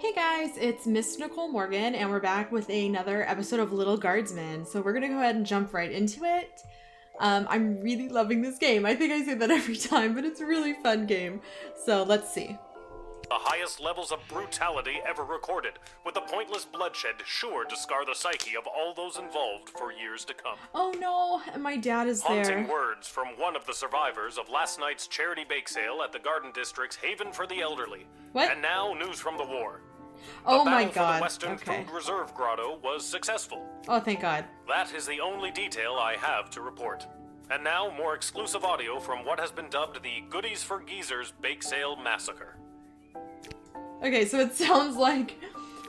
Hey guys, it's Miss Nicole Morgan, and we're back with another episode of Lil Guardsman. So we're gonna go ahead and jump right into it. I'm really loving this game. I think I say that every time, but it's a really fun game. So let's see. The highest levels of brutality ever recorded, with the pointless bloodshed sure to scar the psyche of all those involved for years to come. Oh no, and my dad is there. Haunting words from one of the survivors of last night's charity bake sale at the Garden District's Haven for the Elderly. What? And now, news from the war. Oh the my battle god. for the Western Okay. Food Reserve Grotto was successful. Oh, thank god. That is the only detail I have to report. And now, more exclusive audio from what has been dubbed the Goodies for Geezers Bake Sale Massacre. Okay, so it sounds like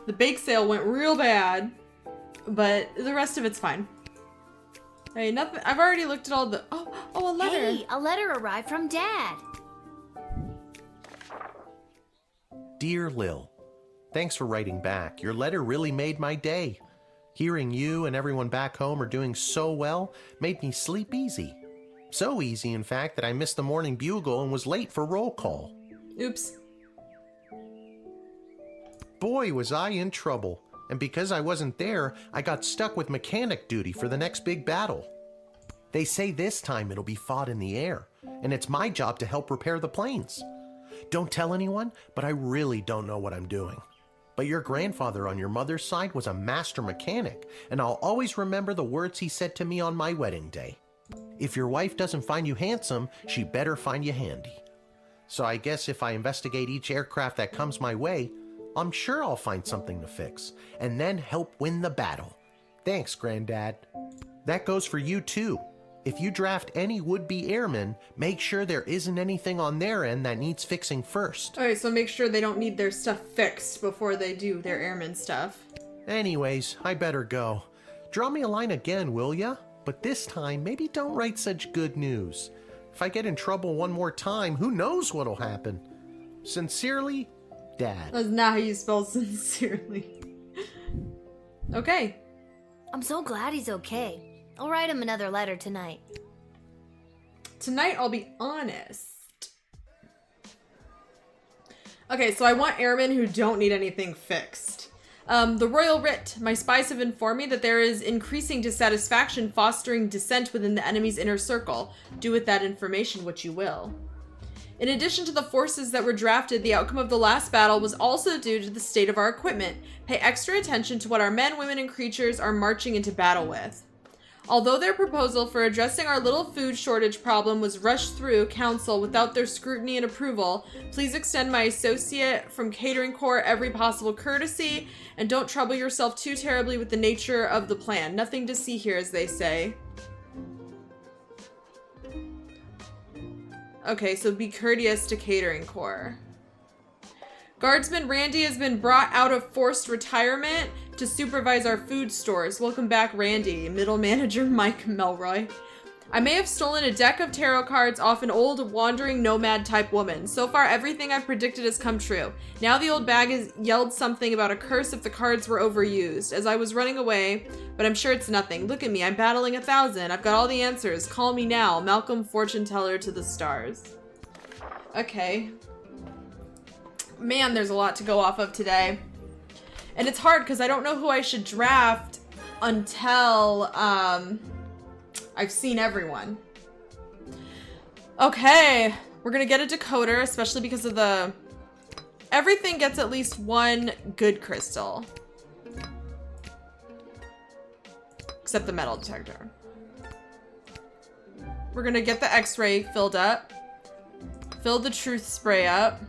the bake sale went real bad, but the rest of it's fine. Hey, nothing. I've already looked at all the. Oh, a letter. Hey, a letter arrived from Dad. Dear Lil, thanks for writing back. Your letter really made my day. Hearing you and everyone back home are doing so well made me sleep easy. So easy, in fact, that I missed the morning bugle and was late for roll call. Oops. Boy, was I in trouble. And because I wasn't there, I got stuck with mechanic duty for the next big battle. They say this time it'll be fought in the air, and it's my job to help repair the planes. Don't tell anyone, but I really don't know what I'm doing. But your grandfather on your mother's side was a master mechanic, and I'll always remember the words he said to me on my wedding day. If your wife doesn't find you handsome, she better find you handy. So I guess if I investigate each aircraft that comes my way, I'm sure I'll find something to fix, and then help win the battle. Thanks, Granddad. That goes for you too. If you draft any would-be airmen, make sure there isn't anything on their end that needs fixing first. Okay, so make sure they don't need their stuff fixed before they do their airman stuff. Anyways, I better go. Draw me a line again, will ya? But this time, maybe don't write such good news. If I get in trouble one more time, who knows what'll happen? Sincerely, Dad. That's not how you spell sincerely. Okay. I'm so glad he's okay. I'll write him another letter tonight. Tonight, I'll be honest. Okay, so I want airmen who don't need anything fixed. The Royal Writ. My spies have informed me that there is increasing dissatisfaction fostering dissent within the enemy's inner circle. Do with that information what you will. In addition to the forces that were drafted, the outcome of the last battle was also due to the state of our equipment. Pay extra attention to what our men, women, and creatures are marching into battle with. Although their proposal for addressing our little food shortage problem was rushed through council without their scrutiny and approval, please extend my associate from Catering Corps every possible courtesy, and don't trouble yourself too terribly with the nature of the plan. Nothing to see here, as they say. Okay, so be courteous to Catering Corps. Guardsman Randy has been brought out of forced retirement to supervise our food stores. Welcome back, Randy. Middle manager Mike Melroy. I may have stolen a deck of tarot cards off an old wandering nomad type woman. So far, everything I've predicted has come true. Now the old bag has yelled something about a curse if the cards were overused as I was running away, but I'm sure it's nothing. Look at me, I'm battling 1,000. I've got all the answers. Call me now. Malcolm, fortune teller to the stars. Okay. Man, there's a lot to go off of today. And it's hard because I don't know who I should draft until I've seen everyone. Okay, we're gonna get a decoder, especially because of the... Everything gets at least one good crystal. Except the metal detector. We're gonna get the X-ray filled up. Fill the truth spray up.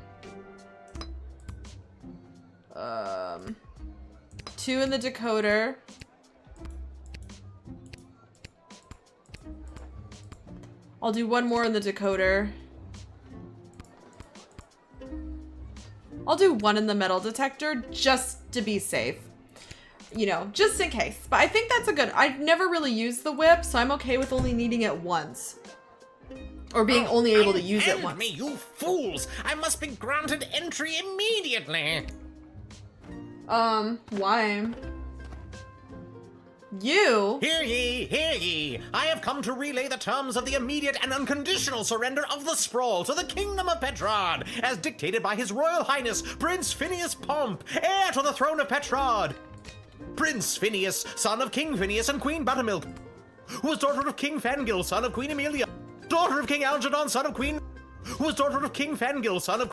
2 in the decoder. I'll do 1 more in the decoder. I'll do 1 in the metal detector just to be safe. You know, just in case. But I think that's a good... I've never really used the whip, so I'm okay with only needing it once. Or being only able to use it once. Me, you fools! I must be granted entry immediately! Why? You? Hear ye, hear ye! I have come to relay the terms of the immediate and unconditional surrender of the Sprawl to the Kingdom of Petrod, as dictated by His Royal Highness Prince Phineas Pomp, heir to the throne of Petrod. Prince Phineas, son of King Phineas and Queen Buttermilk, who was daughter of King Fangil, son of Queen Amelia, daughter of King Algernon, son of Queen, who was daughter of King Fangil, son of...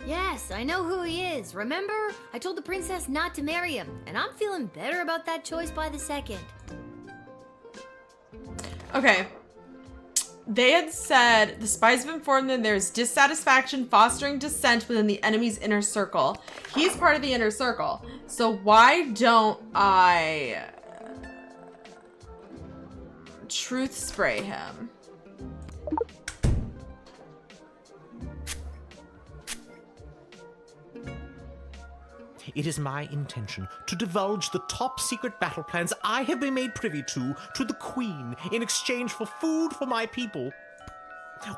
Yes, I know who he is. Remember? I told the princess not to marry him, and I'm feeling better about that choice by the second. Okay. They had said the spies have informed them there's dissatisfaction fostering dissent within the enemy's inner circle. He's part of the inner circle. So why don't I truth spray him? It is my intention to divulge the top secret battle plans I have been made privy to the Queen in exchange for food for my people.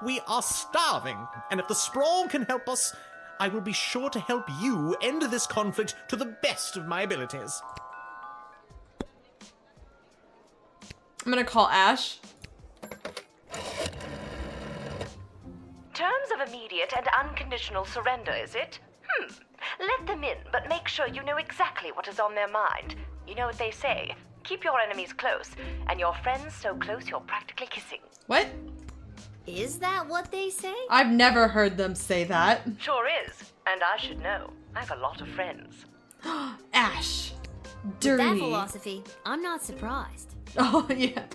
We are starving, and if the Sprawl can help us, I will be sure to help you end this conflict to the best of my abilities. I'm gonna call Ash. Terms of immediate and unconditional surrender, is it? Let them in, but make sure you know exactly what is on their mind. You know what they say. Keep your enemies close, and your friends so close you're practically kissing. What? Is that what they say? I've never heard them say that. Sure is, and I should know. I have a lot of friends. Ash. With Dirty. that philosophy, I'm not surprised. Oh, yeah.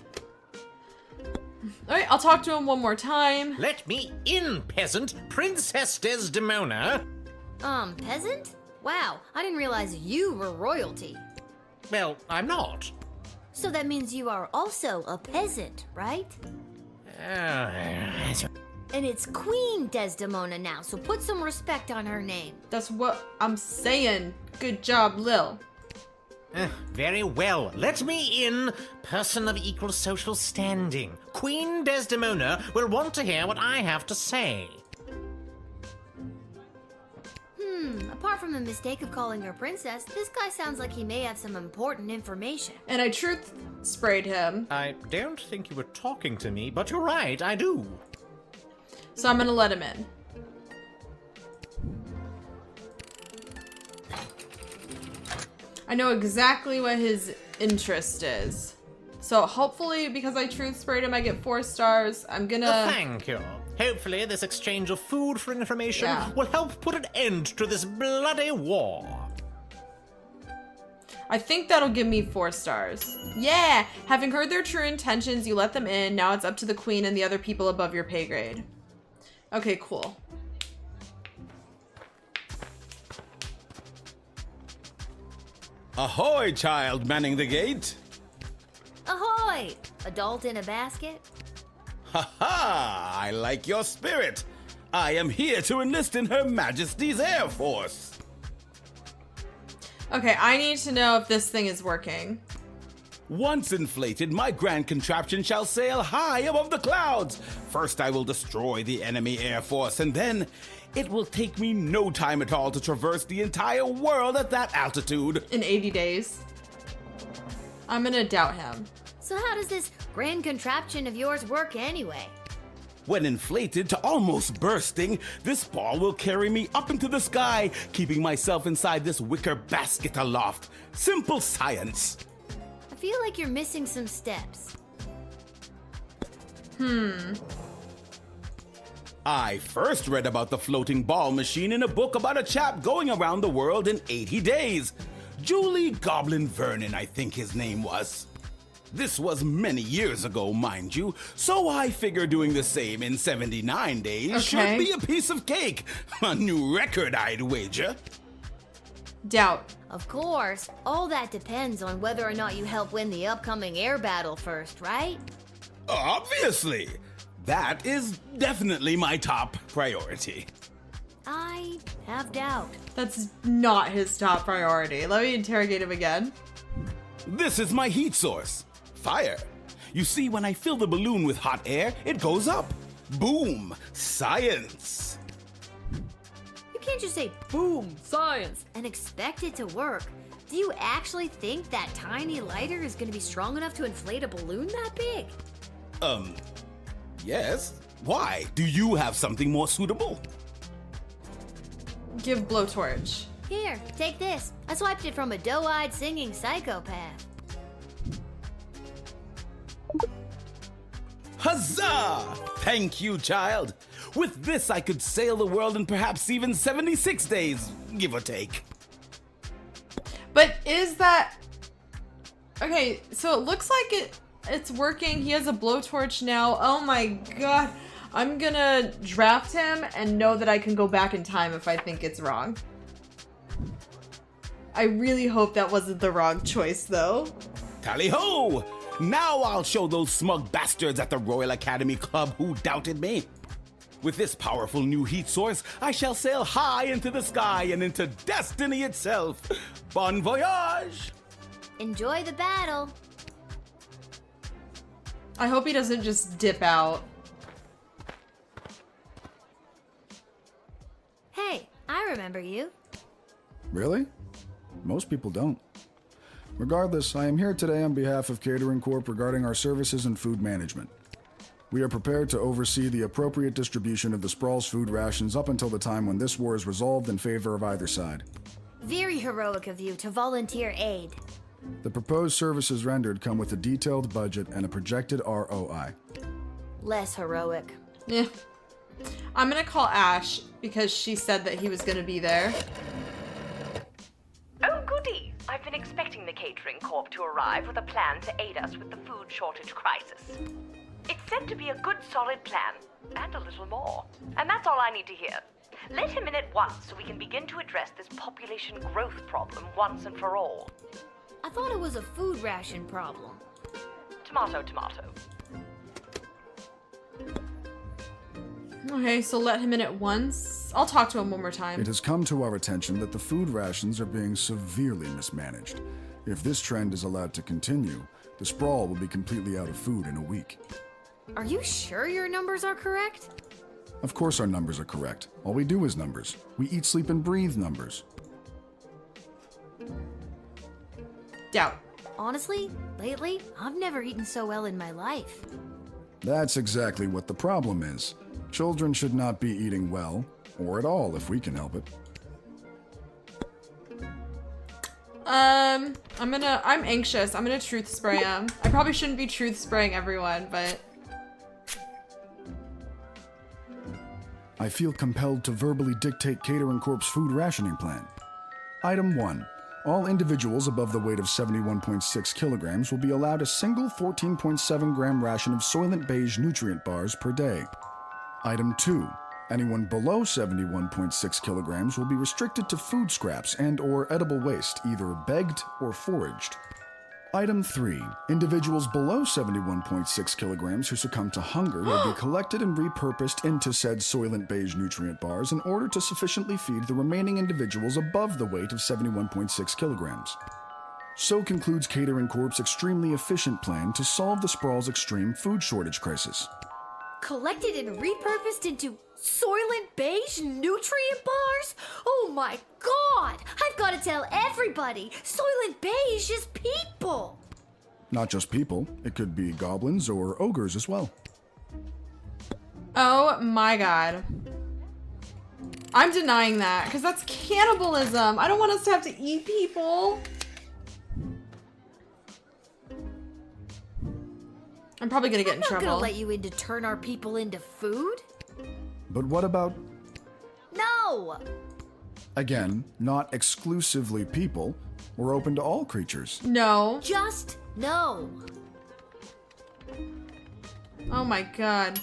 Alright, I'll talk to him one more time. Let me in, peasant! Princess Desdemona! Peasant? Wow, I didn't realize you were royalty. Well, I'm not. So that means you are also a peasant, right? And it's Queen Desdemona now, so put some respect on her name. That's what I'm saying. Good job, Lil. Very well. Let me in, person of equal social standing. Queen Desdemona will want to hear what I have to say. Apart from the mistake of calling her princess, this guy sounds like he may have some important information. And I truth sprayed him. I don't think you were talking to me, but you're right, I do. So I'm gonna let him in. I know exactly what his interest is. So hopefully, because I truth sprayed him, I get 4 stars. I'm gonna... Thank you. Hopefully this exchange of food for information Yeah. will help put an end to this bloody war. I think that'll give me 4 stars. Yeah! Having heard their true intentions, you let them in. Now it's up to the queen and the other people above your pay grade. Okay, cool. Ahoy, child manning the gate! Ahoy! Adult in a basket? Ha ha! I like your spirit. I am here to enlist in Her Majesty's Air Force. Okay, I need to know if this thing is working. Once inflated, my grand contraption shall sail high above the clouds. First, I will destroy the enemy air force, and then it will take me no time at all to traverse the entire world at that altitude. In 80 days. I'm gonna doubt him. So how does this grand contraption of yours work anyway? When inflated to almost bursting, this ball will carry me up into the sky, keeping myself inside this wicker basket aloft. Simple science. I feel like you're missing some steps. I first read about the floating ball machine in a book about a chap going around the world in 80 days. Julie Goblin Vernon, I think his name was. This was many years ago, mind you, so I figure doing the same in 79 days should be a piece of cake. A new record, I'd wager. Doubt. Of course, all that depends on whether or not you help win the upcoming air battle first, right? Obviously. That is definitely my top priority. I have doubt. That's not his top priority. Let me interrogate him again. This is my heat source. Fire. You see, when I fill the balloon with hot air, it goes up. Boom. Science. You can't just say, boom, science, and expect it to work. Do you actually think that tiny lighter is gonna be strong enough to inflate a balloon that big? Yes. Why? Do you have something more suitable? Give blowtorch. Here, take this. I swiped it from a doe-eyed singing psychopath. Huzzah! Thank you, child. With this, I could sail the world in perhaps even 76 days, give or take. But is that... Okay, so it looks like it's working. He has a blowtorch now. Oh my god. I'm gonna draft him and know that I can go back in time if I think it's wrong. I really hope that wasn't the wrong choice, though. Tally-ho! Now I'll show those smug bastards at the Royal Academy Club who doubted me. With this powerful new heat source, I shall sail high into the sky and into destiny itself. Bon voyage! Enjoy the battle. I hope he doesn't just dip out. Hey, I remember you. Really? Most people don't. Regardless, I am here today on behalf of Catering Corp regarding our services and food management. We are prepared to oversee the appropriate distribution of the Sprawl's food rations up until the time when this war is resolved in favor of either side. Very heroic of you to volunteer aid. The proposed services rendered come with a detailed budget and a projected ROI. Less heroic. Yeah. I'm gonna call Ash because she said that he was gonna be there. Oh, goody! I've been expecting the Catering Corp to arrive with a plan to aid us with the food shortage crisis. It's said to be a good, solid plan, and a little more. And that's all I need to hear. Let him in at once so we can begin to address this population growth problem once and for all. I thought it was a food ration problem. Tomato, tomato. Okay, so let him in at once. I'll talk to him one more time. It has come to our attention that the food rations are being severely mismanaged. If this trend is allowed to continue, the Sprawl will be completely out of food in a week. Are you sure your numbers are correct? Of course our numbers are correct. All we do is numbers. We eat, sleep, and breathe numbers. Doubt. Honestly, lately, I've never eaten so well in my life. That's exactly what the problem is. Children should not be eating well, or at all if we can help it. I'm anxious. I'm gonna truth spray him. I probably shouldn't be truth spraying everyone, but... I feel compelled to verbally dictate Catering Corp's food rationing plan. Item 1. All individuals above the weight of 71.6 kilograms will be allowed a single 14.7 gram ration of Soylent Beige nutrient bars per day. Item 2. Anyone below 71.6 kilograms will be restricted to food scraps and/or edible waste, either begged or foraged. Item 3. Individuals below 71.6 kilograms who succumb to hunger will be collected and repurposed into said Soylent Beige nutrient bars in order to sufficiently feed the remaining individuals above the weight of 71.6 kilograms. So concludes Catering Corp's extremely efficient plan to solve the Sprawl's extreme food shortage crisis. Collected and repurposed into Soylent Beige nutrient bars? Oh my god! I've got to tell everybody! Soylent Beige is people! Not just people, it could be goblins or ogres as well. Oh my god. I'm denying that, because that's cannibalism. I don't want us to have to eat people. I'm probably gonna get in I'm not trouble. gonna let you in to turn our people into food? But what about, No! again, not exclusively people? We're open to all creatures. No. Just no. Oh my god.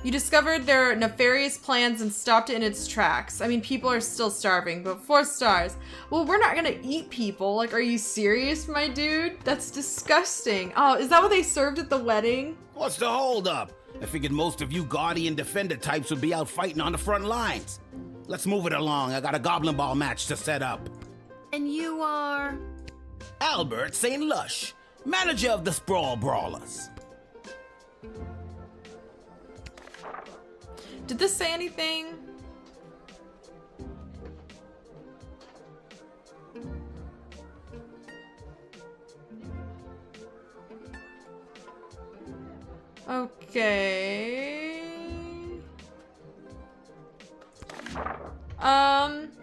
You discovered their nefarious plans and stopped it in its tracks. I mean, people are still starving, but 4 stars. Well, we're not gonna eat people. Like, are you serious, my dude? That's disgusting. Oh, is that what they served at the wedding? What's the holdup? I figured most of you Guardian Defender types would be out fighting on the front lines. Let's move it along. I got a Goblin Ball match to set up. And you are? Albert St. Lush, manager of the Sprawl Brawlers. Did this say anything? Okay.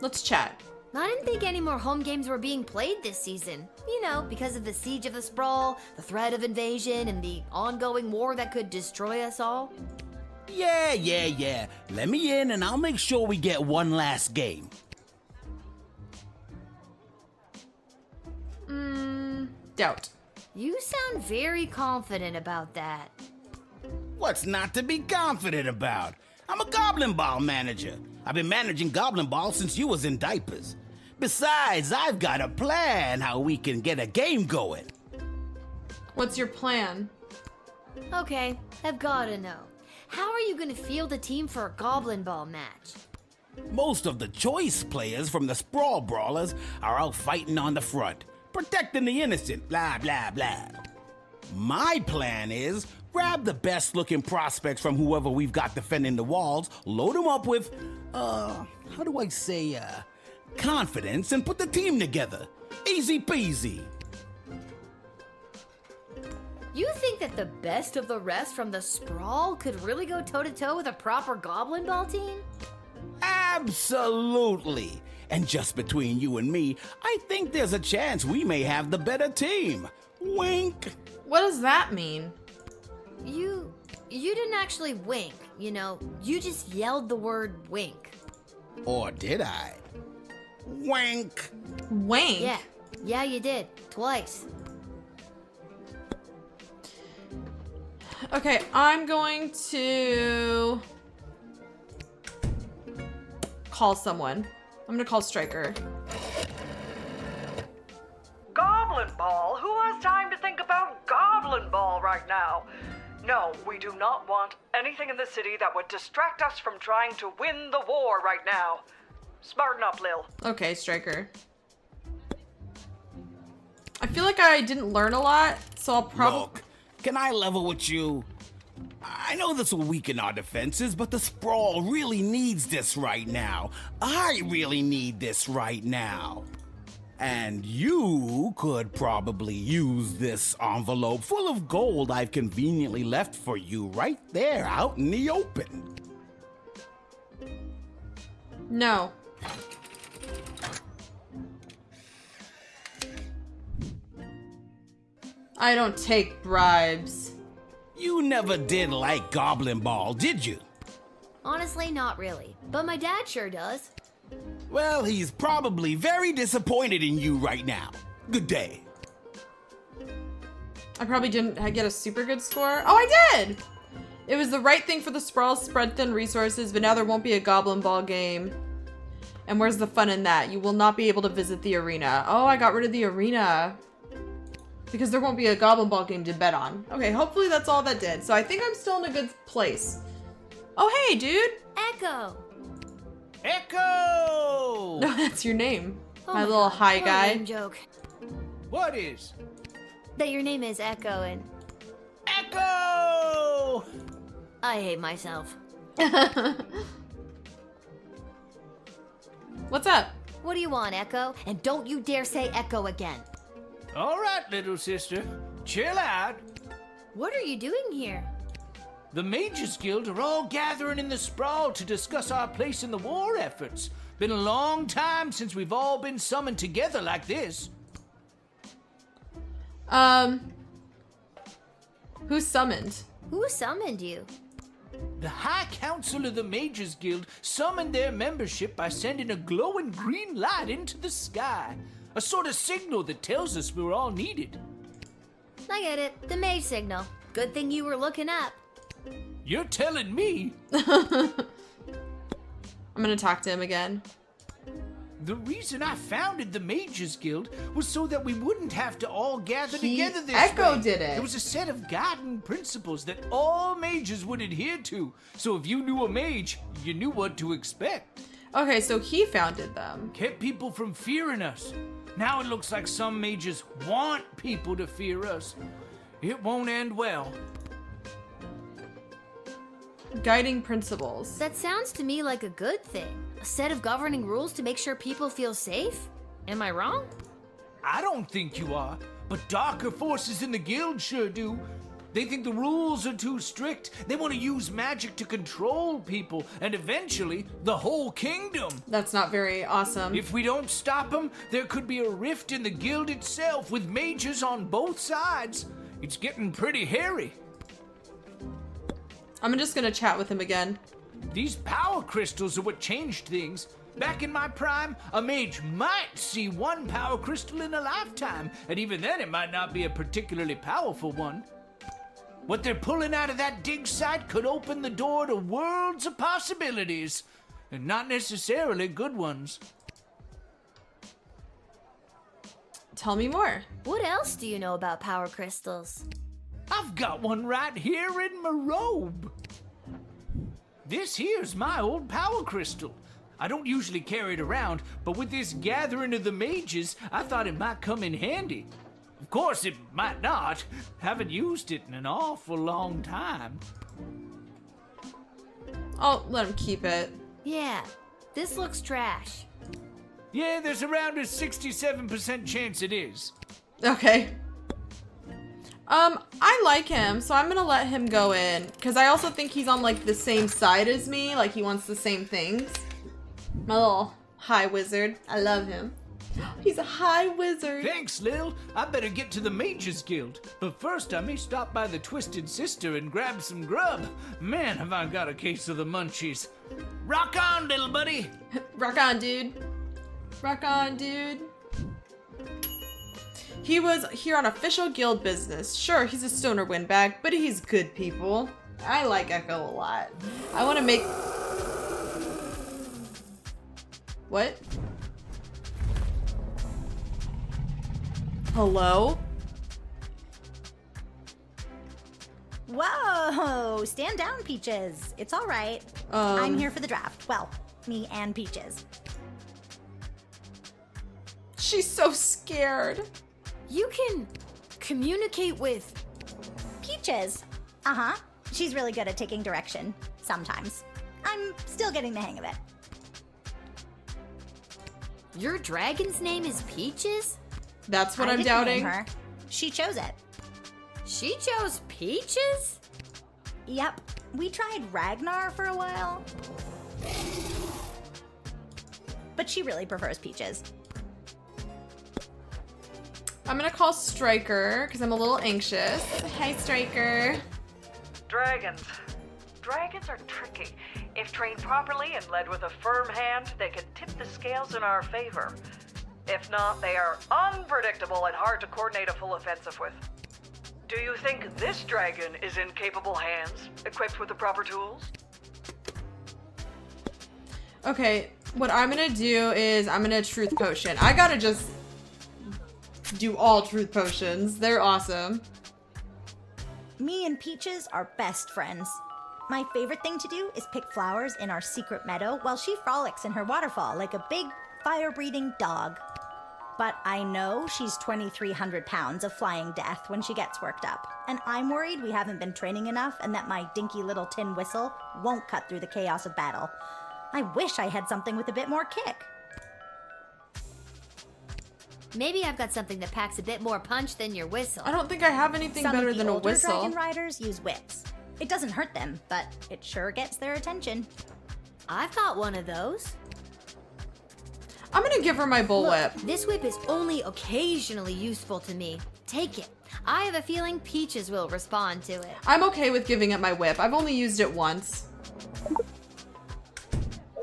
Let's chat. I didn't think any more home games were being played this season. You know, because of the siege of the Sprawl, the threat of invasion, and the ongoing war that could destroy us all. Yeah. Let me in and I'll make sure we get one last game. Doubt. You sound very confident about that. What's not to be confident about? I'm a Goblin Ball manager. I've been managing Goblin Ball since you was in diapers. Besides, I've got a plan how we can get a game going. What's your plan? Okay, I've gotta know. How are you gonna field a team for a Goblin Ball match? Most of the choice players from the Sprawl Brawlers are out fighting on the front, protecting the innocent, blah, blah, blah. My plan is grab the best looking prospects from whoever we've got defending the walls, load them up with, how do I say, confidence, and put the team together. Easy peasy. You think that the best of the rest from the Sprawl could really go toe-to-toe with a proper Goblin Ball team? Absolutely. And just between you and me, I think there's a chance we may have the better team. Wink. What does that mean? You didn't actually wink, you know. You just yelled the word wink. Or did I? Wink. Wayne? Yeah, you did. Twice. Okay, I'm going to call someone. I'm gonna call Striker. Goblin Ball? Who has time to think about Goblin Ball right now? No, we do not want anything in the city that would distract us from trying to win the war right now. Smarten up, Lil. Okay, Striker. I feel like I didn't learn a lot, so I'll probably... Look, can I level with you? I know this will weaken our defenses, but the Sprawl really needs this right now. I really need this right now. And you could probably use this envelope full of gold I've conveniently left for you right there out in the open. No. I don't take bribes. You never did like Goblin Ball, did you? Honestly, not really. But my dad sure does. Well, he's probably very disappointed in you right now. Good day. I probably didn't get a super good score. Oh, I did! It was the right thing for the Sprawl spread thin resources, but now there won't be a Goblin Ball game. And where's the fun in that? You will not be able to visit the arena. Oh, I got rid of the arena. Because there won't be a Goblin Ball game to bet on. Okay, hopefully that's all that did. So I think I'm still in a good place. Oh, hey, dude. Echo! Echo! No, that's your name. Oh my little God, hi what a guy. lame joke. What is? That your name is Echo and Echo! I hate myself. What's up? What do you want, Echo? And don't you dare say Echo again. All right, little sister. Chill out. What are you doing here? The Mages Guild are all gathering in the Sprawl to discuss our place in the war efforts. Been a long time since we've all been summoned together like this. Who's summoned? Who summoned you? The High Council of the Mages Guild summoned their membership by sending a glowing green light into the sky. A sort of signal that tells us we're all needed. I get it. The mage signal. Good thing you were looking up. You're telling me? I'm gonna talk to him again. The reason I founded the Mages Guild was so that we wouldn't have to all gather together this Echo way. did it. It was a set of guiding principles that all mages would adhere to. So if you knew a mage, you knew what to expect. Okay, so he founded them. Kept people from fearing us. Now it looks like some mages want people to fear us. It won't end well. Guiding principles. That sounds to me like a good thing. A set of governing rules to make sure people feel safe? Am I wrong? I don't think you are, but darker forces in the guild sure do. They think the rules are too strict. They want to use magic to control people, and eventually, the whole kingdom. That's not very awesome. If we don't stop them, there could be a rift in the guild itself with mages on both sides. It's getting pretty hairy. I'm just gonna chat with him again. These power crystals are what changed things. Back in my prime, a mage might see one power crystal in a lifetime, and even then it might not be a particularly powerful one. What they're pulling out of that dig site could open the door to worlds of possibilities, and not necessarily good ones. Tell me more. What else do you know about power crystals? I've got one right here in my robe. This here's my old power crystal. I don't usually carry it around, but with this gathering of the mages, I thought it might come in handy. Of course, it might not. Haven't used it in an awful long time. I'll let him keep it. Yeah, this looks trash. Yeah, there's around a 67% chance it is. Okay. I like him, so I'm gonna let him go in. Because I also think he's on, like, the same side as me. Like, he wants the same things. My little high wizard. I love him. He's a high wizard. Thanks, Lil. I better get to the Mages Guild. But first, I may stop by the Twisted Sister and grab some grub. Man, have I got a case of the munchies. Rock on, little buddy. Rock on, dude. Rock on, dude. He was here on official guild business. Sure, he's a stoner windbag, but he's good people. I like Echo a lot. I want to make... What? Hello? Whoa! Stand down, Peaches. It's all right. I'm here for the draft. Well, me and Peaches. She's so scared. You can communicate with... Peaches. Uh-huh. She's really good at taking direction. Sometimes. I'm still getting the hang of it. Your dragon's name is Peaches? That's what I I'm didn't doubting. name her. She chose it. She chose Peaches? Yep. We tried Ragnar for a while. But she really prefers Peaches. I'm gonna call Striker, because I'm a little anxious. Hey, Striker. Dragons. Dragons are tricky. If trained properly and led with a firm hand, they can tip the scales in our favor. If not, they are unpredictable and hard to coordinate a full offensive with. Do you think this dragon is in capable hands, equipped with the proper tools? Okay, what I'm gonna do is I'm gonna truth potion. I gotta just do all truth potions. They're awesome. Me and Peaches are best friends. My favorite thing to do is pick flowers in our secret meadow while she frolics in her waterfall like a big, fire-breathing dog. But I know she's 2,300 pounds of flying death when she gets worked up, and I'm worried we haven't been training enough and that my dinky little tin whistle won't cut through the chaos of battle. I wish I had something with a bit more kick. Maybe I've got something that packs a bit more punch than your whistle. I don't think I have anything Some better of the than a older whistle. dragon riders use whips. It doesn't hurt them, but it sure gets their attention. I've got one of those. I'm gonna give her my bullwhip. This whip is only occasionally useful to me. Take it. I have a feeling Peaches will respond to it. I'm okay with giving it my whip. I've only used it once.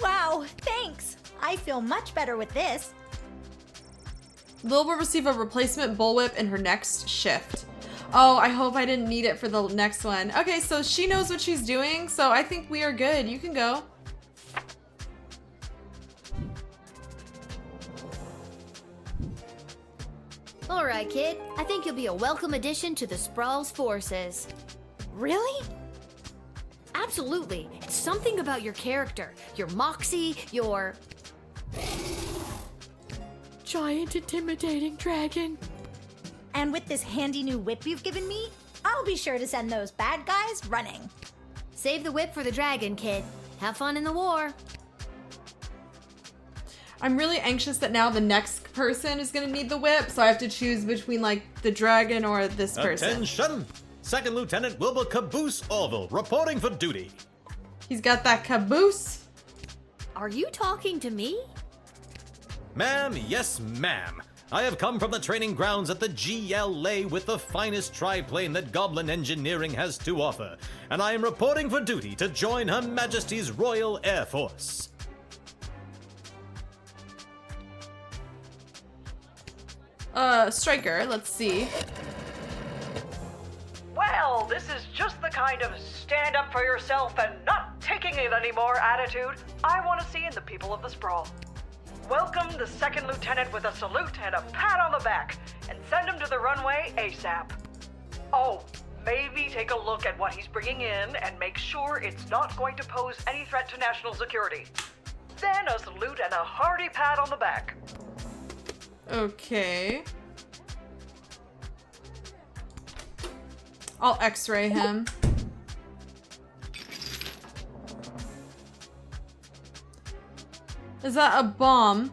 Wow, thanks! I feel much better with this. Lil will receive a replacement bullwhip in her next shift. Oh, I hope I didn't need it for the next one. Okay, so she knows what she's doing, so I think we are good. You can go. Alright, kid. I think you'll be a welcome addition to the Sprawl's forces. Really? Absolutely. It's something about your character, your moxie, your... giant intimidating dragon. And with this handy new whip you've given me, I'll be sure to send those bad guys running. Save the whip for the dragon, kid. Have fun in the war. I'm really anxious that now the next person is gonna need the whip, so I have to choose between, like, the dragon or this person. Attention! Second Lieutenant Wilbur Caboose Orville, reporting for duty. He's got that caboose. Are you talking to me? Ma'am, yes, ma'am. I have come from the training grounds at the GLA with the finest triplane that Goblin Engineering has to offer, and I am reporting for duty to join Her Majesty's Royal Air Force. Striker, let's see. Well, this is just the kind of stand up for yourself and not taking it anymore attitude I want to see in the people of the Sprawl. Welcome the second lieutenant with a salute and a pat on the back, and send him to the runway ASAP. Oh, maybe take a look at what he's bringing in and make sure it's not going to pose any threat to national security. Then a salute and a hearty pat on the back. Okay. I'll x-ray him. Is that a bomb?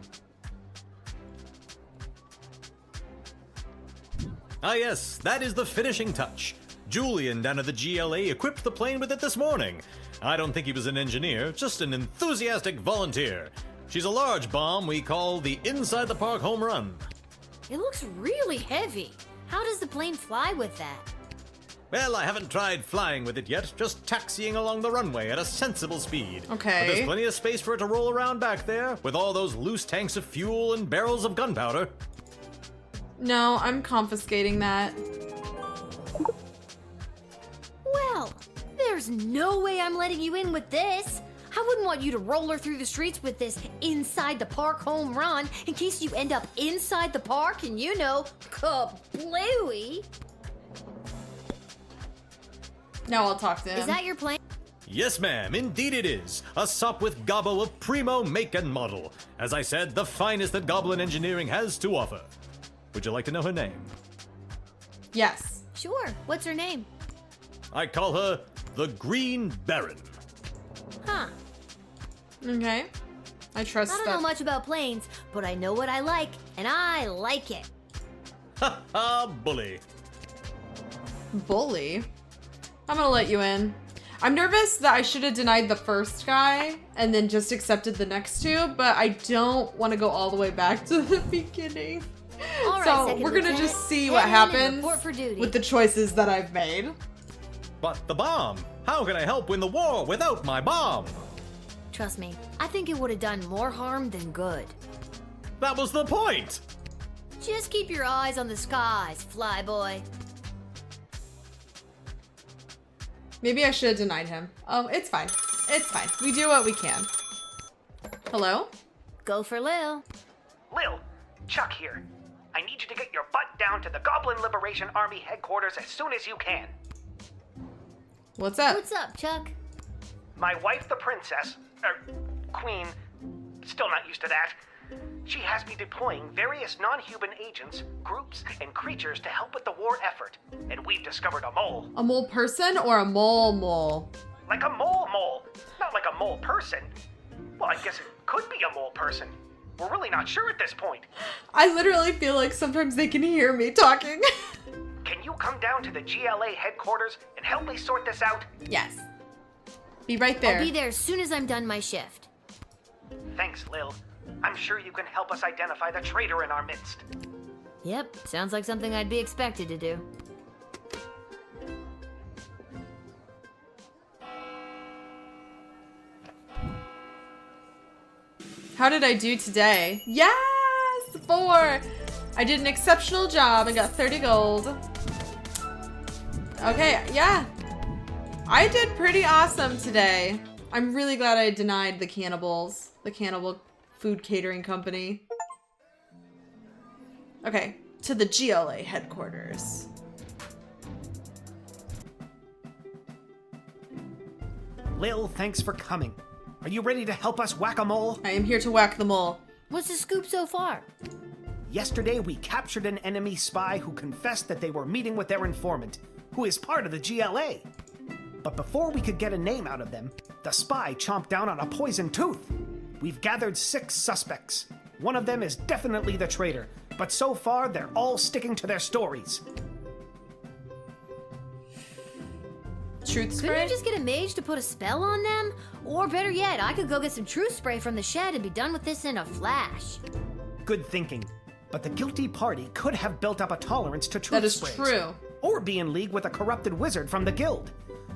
Ah yes, that is the finishing touch. Julian down at the GLA equipped the plane with it this morning. I don't think he was an engineer, just an enthusiastic volunteer. She's a large bomb we call the Inside the Park Home Run. It looks really heavy. How does the plane fly with that? Well, I haven't tried flying with it yet, just taxiing along the runway at a sensible speed. Okay. But there's plenty of space for it to roll around back there, with all those loose tanks of fuel and barrels of gunpowder. No, I'm confiscating that. Well, there's no way I'm letting you in with this. I wouldn't want you to roller through the streets with this inside the park home run in case you end up inside the park and kablooey. Now I'll talk to him. Is that your plan? Yes, ma'am, indeed it is. A sup with Gobbo of primo make and model. As I said, the finest that Goblin Engineering has to offer. Would you like to know her name? Yes. Sure. What's her name? I call her the Green Baron. Huh. Okay. I trust I don't that. know much about planes, but I know what I like, and I like it. Ha ha, bully. Bully? I'm gonna let you in. I'm nervous that I should have denied the first guy and then just accepted the next two, but I don't want to go all the way back to the beginning. All right, So Second we're gonna Lieutenant, just see head what in and happens report for duty. with the choices that I've made. But the bomb. How can I help win the war without my bomb? Trust me, I think it would have done more harm than good. That was the point. Just keep your eyes on the skies, flyboy. Maybe I should have denied him. Oh, it's fine. It's fine. We do what we can. Hello? Go for Lil. Lil, Chuck here. I need you to get your butt down to the Goblin Liberation Army headquarters as soon as you can. What's up? What's up, Chuck? My wife, the princess, queen, still not used to that. She has me deploying various non-human agents, groups, and creatures to help with the war effort. And we've discovered a mole. A mole person or a mole? Like a mole. Not like a mole person. Well, I guess it could be a mole person. We're really not sure at this point. I literally feel like sometimes they can hear me talking. Can you come down to the GLA headquarters and help me sort this out? Yes. Be right there. I'll be there as soon as I'm done my shift. Thanks, Lil. I'm sure you can help us identify the traitor in our midst. Yep, sounds like something I'd be expected to do. How did I do today? Yes! 4! I did an exceptional job and got 30 gold. Okay, yeah. I did pretty awesome today. I'm really glad I denied the cannibals. The cannibal food catering company. Okay, to the GLA headquarters. Lil, thanks for coming. Are you ready to help us whack a mole? I am here to whack the mole. What's the scoop so far? Yesterday, we captured an enemy spy who confessed that they were meeting with their informant, who is part of the GLA. But before we could get a name out of them, the spy chomped down on a poisoned tooth. We've gathered 6 suspects. One of them is definitely the traitor, but so far they're all sticking to their stories. truth Couldn't spray? you just get a mage to put a spell on them? Or better yet, I could go get some truth spray from the shed and be done with this in a flash. Good thinking. But the guilty party could have built up a tolerance to truth That is sprays. true. Or be in league with a corrupted wizard from the guild.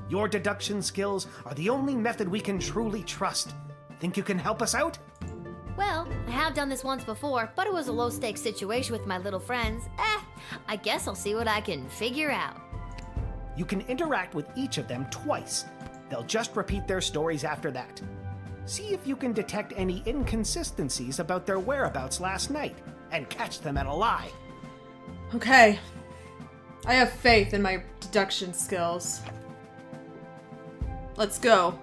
Your deduction skills are the only method we can truly trust. Think you can help us out? Well, I have done this once before, but it was a low-stakes situation with my little friends. I guess I'll see what I can figure out. You can interact with each of them twice. They'll just repeat their stories after that. See if you can detect any inconsistencies about their whereabouts last night, and catch them at a lie. Okay. I have faith in my deduction skills. Let's go.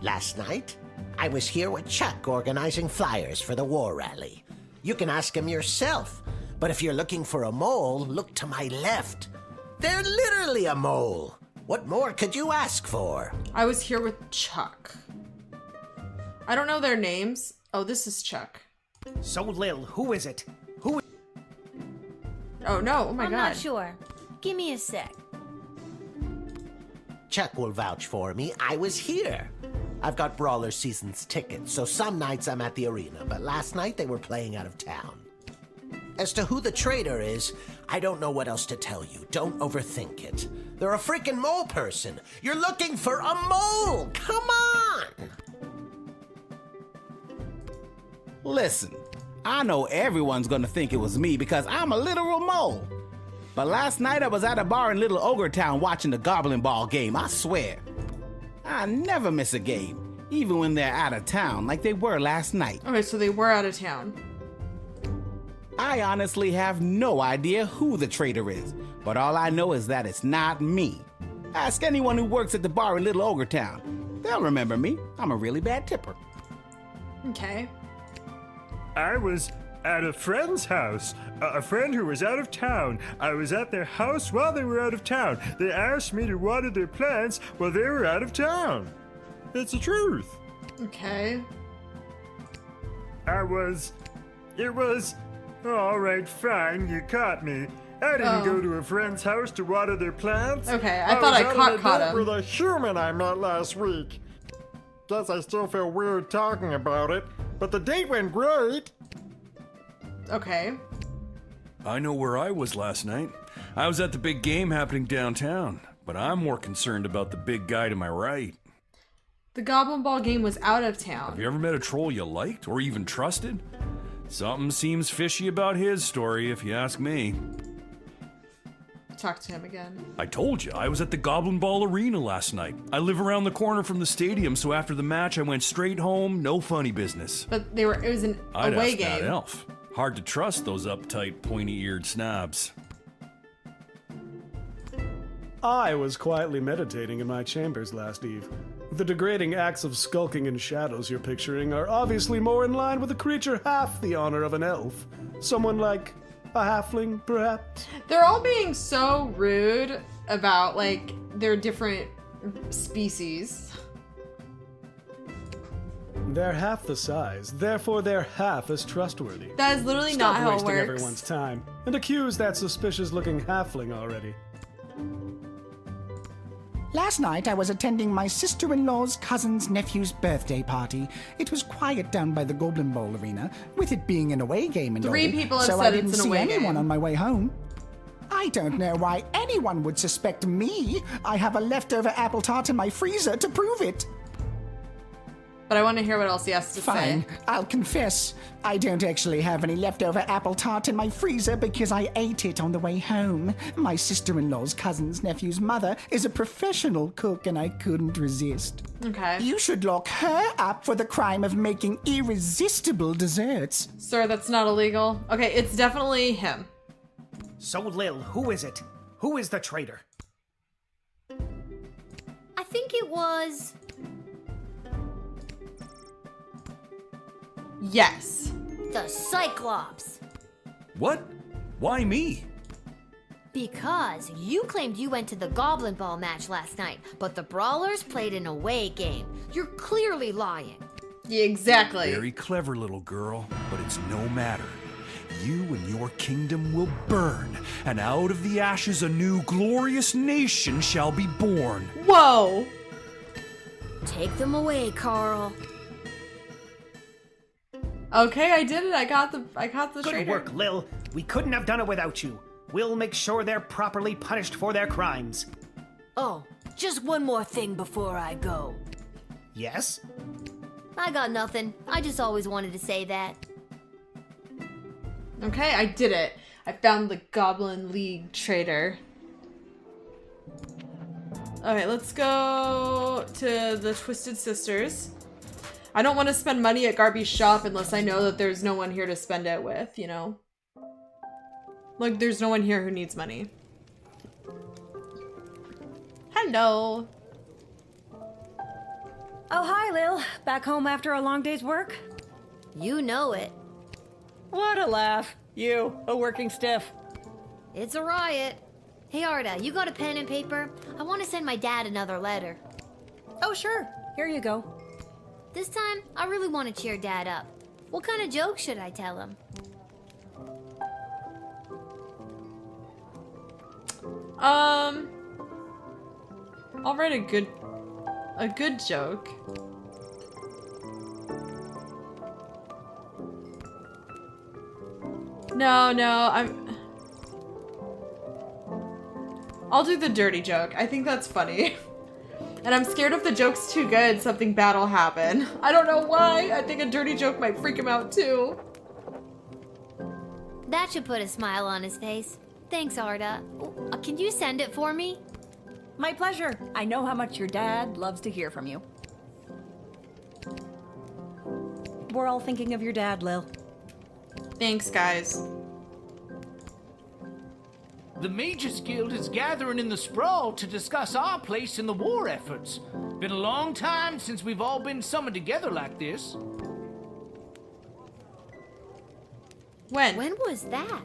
Last night, I was here with Chuck organizing flyers for the war rally. You can ask him yourself, but if you're looking for a mole, look to my left. They're literally a mole. What more could you ask for? I was here with Chuck. I don't know their names. Oh, this is Chuck. So, Lil, who is it? Oh no, oh my I'm god. not sure. Give me a sec. Chuck will vouch for me. I was here. I've got Brawler Seasons tickets, so some nights I'm at the arena, but last night they were playing out of town. As to who the traitor is, I don't know what else to tell you. Don't overthink it. They're a freaking mole person. You're looking for a mole! Come on! Listen, I know everyone's gonna think it was me because I'm a literal mole. But last night I was at a bar in Little Ogre Town watching the Goblin Ball game, I swear. I never miss a game, even when they're out of town like they were last night. Okay, so they were out of town. I honestly have no idea who the traitor is, but all I know is that it's not me. Ask anyone who works at the bar in Little Ogre Town. They'll remember me. I'm a really bad tipper. Okay. I was at a friend's house. A friend who was out of town. I was at their house while they were out of town. They asked me to water their plants while they were out of town. It's the truth. Okay. It was... All right, fine, you caught me. I didn't go to a friend's house to water their plants. Okay, I thought I caught him. With a human I met last week. Guess I still feel weird talking about it, but the date went great. Okay. I know where I was last night. I was at the big game happening downtown, but I'm more concerned about the big guy to my right. The Goblin Ball game was out of town. Have you ever met a troll you liked or even trusted? Something seems fishy about his story, if you ask me. Talk to him again. I told you, I was at the Goblin Ball Arena last night. I live around the corner from the stadium, so after the match I went straight home, no funny business. But it was an I'd away ask game. that elf. Hard to trust those uptight, pointy-eared snobs. I was quietly meditating in my chambers last eve. The degrading acts of skulking in shadows you're picturing are obviously more in line with a creature half the honor of an elf. Someone like a halfling, perhaps? They're all being so rude about, like, their different species. They're half the size, therefore they're half as trustworthy. That is literally Stop not how it wasting works. everyone's time, and accuse that suspicious-looking halfling already. Last night I was attending my sister-in-law's cousin's nephew's birthday party. It was quiet down by the Goblin Bowl arena, with it being an away game and all. Three people have so said I didn't it's an see away anyone game. on my way home. I don't know why anyone would suspect me. I have a leftover apple tart in my freezer to prove it. But I want to hear what else he has to Fine, say. I'll confess. I don't actually have any leftover apple tart in my freezer because I ate it on the way home. My sister-in-law's cousin's nephew's mother is a professional cook and I couldn't resist. Okay. You should lock her up for the crime of making irresistible desserts. Sir, that's not illegal. Okay, it's definitely him. So, Lil, who is it? Who is the traitor? I think it was... Yes. the Cyclops. What? Why me? Because you claimed you went to the Goblin Ball match last night, but the Brawlers played an away game. You're clearly lying. Yeah, exactly. Very clever, little girl, but it's no matter. you and your kingdom will burn, and out of the ashes a new glorious nation shall be born. Whoa! Take them away, Carl. Okay, I did it. I got the Good traitor. work, Lil. We couldn't have done it without you. We'll make sure they're properly punished for their crimes. Oh, just one more thing before I go. Yes? I got nothing. I just always wanted to say that. Okay, I did it. I found the Goblin League traitor. Alright, let's go to the Twisted Sisters. I don't want to spend money at Garby's shop unless I know that there's no one here to spend it with, you know? Like, there's no one here who needs money. Hello. Oh, hi, Lil. Back home after a long day's work? You know it. What a laugh. You, a working stiff. It's a riot. Hey, Arda, you got a pen and paper? I want to send my dad another letter. Oh, sure. Here you go. This time, I really want to cheer Dad up. What kind of joke should I tell him? I'll write a good joke. No, I'll do the dirty joke. I think that's funny. And I'm scared if the joke's too good, something bad will happen. I don't know why. I think a dirty joke might freak him out too. That should put a smile on his face. Thanks, Arda. Can you send it for me? My pleasure. I know how much your dad loves to hear from you. We're all thinking of your dad, Lil. Thanks, guys. The Mages Guild is gathering in the Sprawl to discuss our place in the war efforts. Been a long time since we've all been summoned together like this. When? When was that?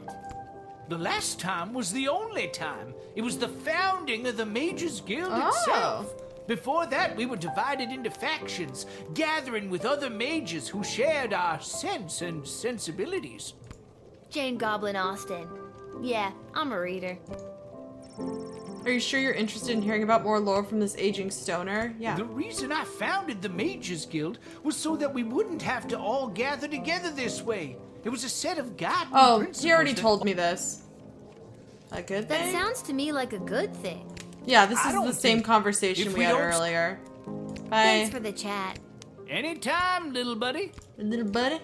The last time was the only time. It was the founding of the Mages Guild Oh. itself. Before that, we were divided into factions, gathering with other mages who shared our sense and sensibilities. Jane Goblin Austin. Yeah, I'm a reader. Are you sure you're interested in hearing about more lore from this aging stoner? Yeah. The reason I founded the Mages Guild was so that we wouldn't have to all gather together this way. It was a set of guiding principles. He already told me this. A good That thing? sounds to me like a good thing. Yeah, this is the same conversation we had earlier. Bye. Thanks for the chat. Anytime, little buddy. Little buddy?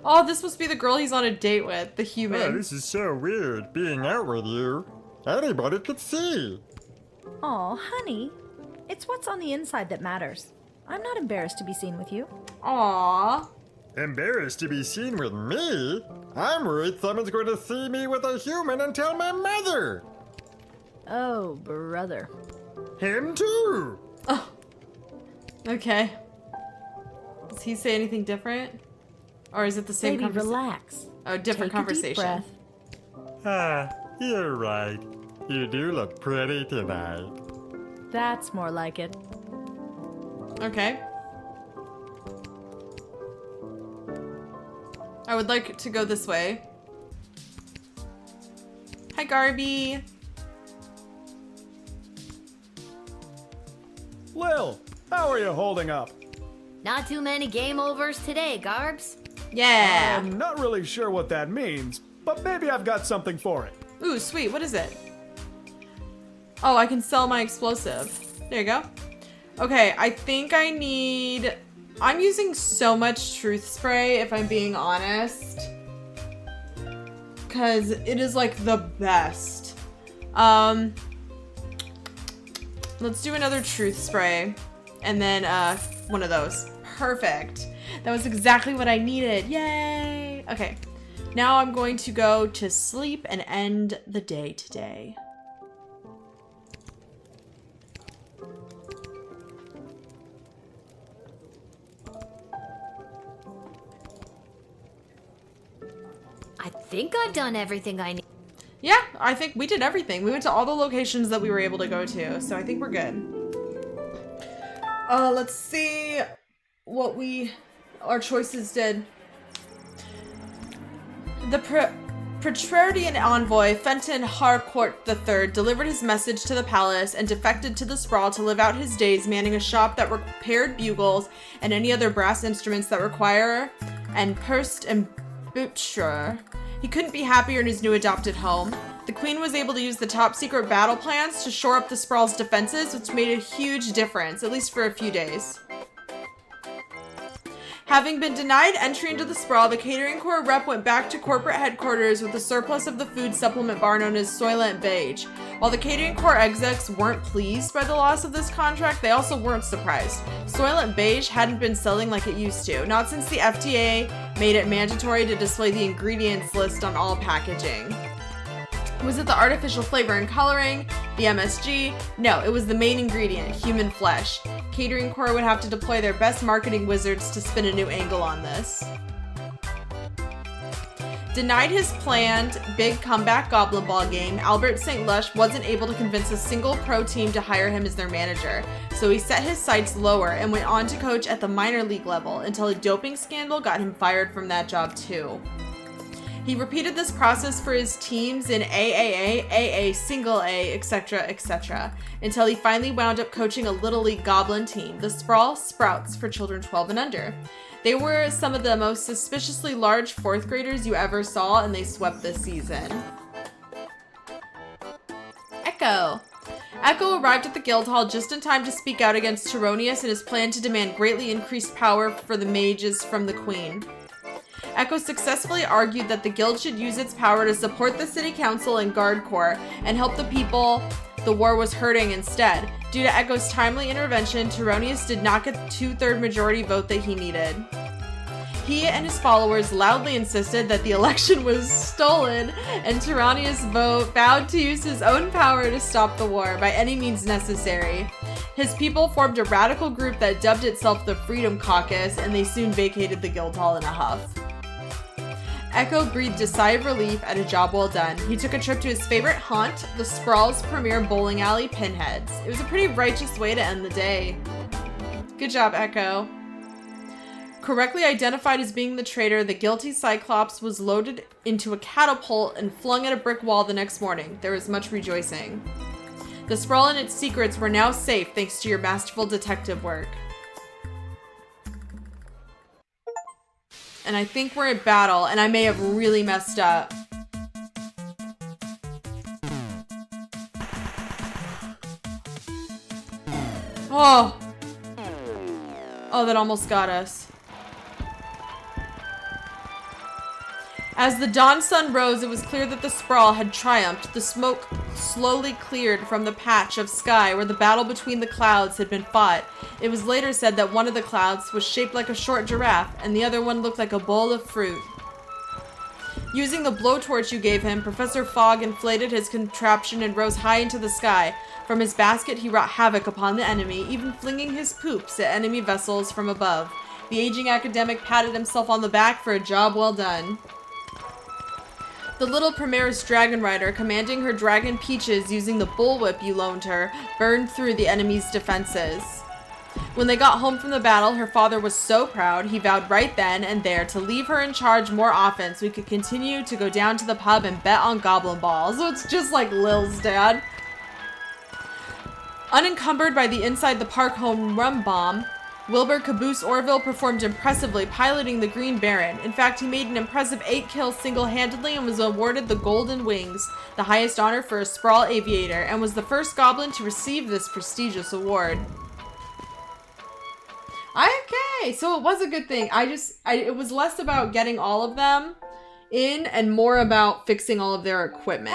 Oh, this must be the girl he's on a date with, the human. Oh, this is so weird, being out with you. Anybody could see. Aw, honey. It's what's on the inside that matters. I'm not embarrassed to be seen with you. Aww. Embarrassed to be seen with me? I'm worried someone's going to see me with a human and tell my mother. Oh, brother. Him too. Oh. Okay. Does he say anything different? Or is it the same Baby, conversation? relax. Oh, different Take a deep conversation. breath. Ah, you're right. You do look pretty tonight. That's more like it. Okay. I would like to go this way. Hi, Garby. Lil, how are you holding up? Not too many game overs today, Garbs. Yeah. I'm not really sure what that means, but maybe I've got something for it. Ooh, sweet. What is it? Oh, I can sell my explosive. There you go. Okay, I think I need... I'm using so much truth spray, if I'm being honest. Because it is, like, the best. Let's do another truth spray. And then, one of those. Perfect. That was exactly what I needed. Yay! Okay. Now I'm going to go to sleep and end the day today. I think I've done everything I need. Yeah, I think we did everything. We went to all the locations that we were able to go to, so I think we're good. Let's see what our choices did. Praetorian envoy Fenton Harcourt III delivered his message to the palace and defected to the Sprawl to live out his days manning a shop that repaired bugles and any other brass instruments that require and pursed and butcher. He couldn't be happier in his new adopted home. The Queen was able to use the top secret battle plans to shore up the Sprawl's defenses, which made a huge difference, at least for a few days. Having been denied entry into the Sprawl, the Catering Corps rep went back to corporate headquarters with a surplus of the food supplement bar known as Soylent Beige. While the Catering Corps execs weren't pleased by the loss of this contract, they also weren't surprised. Soylent Beige hadn't been selling like it used to, not since the FDA made it mandatory to display the ingredients list on all packaging. Was it the artificial flavor and coloring? The MSG? No, it was the main ingredient, human flesh. Catering Corps would have to deploy their best marketing wizards to spin a new angle on this. Denied his planned big comeback Goblin Ball game, Albert St. Lush wasn't able to convince a single pro team to hire him as their manager, so he set his sights lower and went on to coach at the minor league level until a doping scandal got him fired from that job too. He repeated this process for his teams in AAA, AA, Single A, etc., etc., until he finally wound up coaching a Little League Goblin team, the Sprawl Sprouts for children 12 and under. They were some of the most suspiciously large 4th graders you ever saw, and they swept this season. Echo. Echo arrived at the Guildhall just in time to speak out against Tyronius and his plan to demand greatly increased power for the mages from the Queen. Echo successfully argued that the guild should use its power to support the city council and guard corps and help the people the war was hurting instead. Due to Echo's timely intervention, Tyronius did not get the 2/3 majority vote that he needed. He and his followers loudly insisted that the election was stolen, and Tyronius vowed to use his own power to stop the war by any means necessary. His people formed a radical group that dubbed itself the Freedom Caucus, and they soon vacated the Guildhall in a huff. Echo breathed a sigh of relief at a job well done. He took a trip to his favorite haunt, the Sprawl's premier bowling alley, Pinheads. It was a pretty righteous way to end the day. Good job, Echo. Correctly identified as being the traitor, the guilty Cyclops was loaded into a catapult and flung at a brick wall the next morning. There was much rejoicing. The Sprawl and its secrets were now safe thanks to your masterful detective work. And I think we're at battle, and I may have really messed up. Oh! Oh, that almost got us. As the dawn sun rose, it was clear that the Sprawl had triumphed. The smoke slowly cleared from the patch of sky where the battle between the clouds had been fought. It was later said that one of the clouds was shaped like a short giraffe, and the other one looked like a bowl of fruit. Using the blowtorch you gave him, Professor Fogg inflated his contraption and rose high into the sky. From his basket, he wrought havoc upon the enemy, even flinging his poops at enemy vessels from above. The aging academic patted himself on the back for a job well done. The little Primaris Dragon Rider, commanding her dragon Peaches using the bullwhip you loaned her, burned through the enemy's defenses. When they got home from the battle, her father was so proud, he vowed right then and there to leave her in charge more often so he could continue to go down to the pub and bet on Goblin Ball. So it's just like Lil's dad. Unencumbered by the inside the park home rum bomb, Wilbur Caboose Orville performed impressively, piloting the Green Baron. In fact, he made an impressive 8 kills single-handedly and was awarded the Golden Wings, the highest honor for a Sprawl aviator, and was the first goblin to receive this prestigious award. Okay, so it was a good thing. It was less about getting all of them in and more about fixing all of their equipment.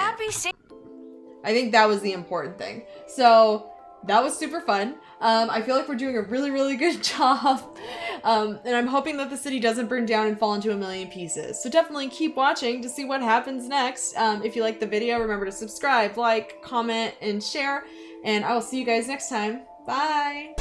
I think that was the important thing. So that was super fun. I feel like we're doing a really, really good job. And I'm hoping that the city doesn't burn down and fall into a million pieces. So definitely keep watching to see what happens next. If you liked the video, remember to subscribe, like, comment, and share. And I will see you guys next time. Bye!